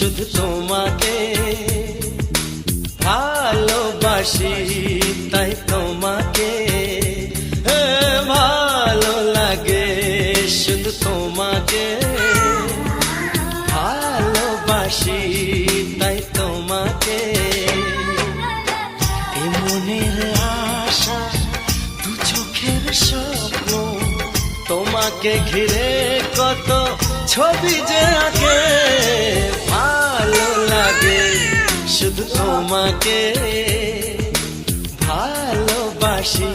শুধু তোমাকে ভালোবাসি, তাই তোমাকে ভালো লাগে, শুধু তোমাকে ভালোবাসি, তাই তোমাকে। এ মনের আশা, দু চোখের স্বপ্ন, তোমাকে ঘিরে কত ছবি যে আঁকে, ভালো লাগে, শুধু তোমাকে ভালোবাসি।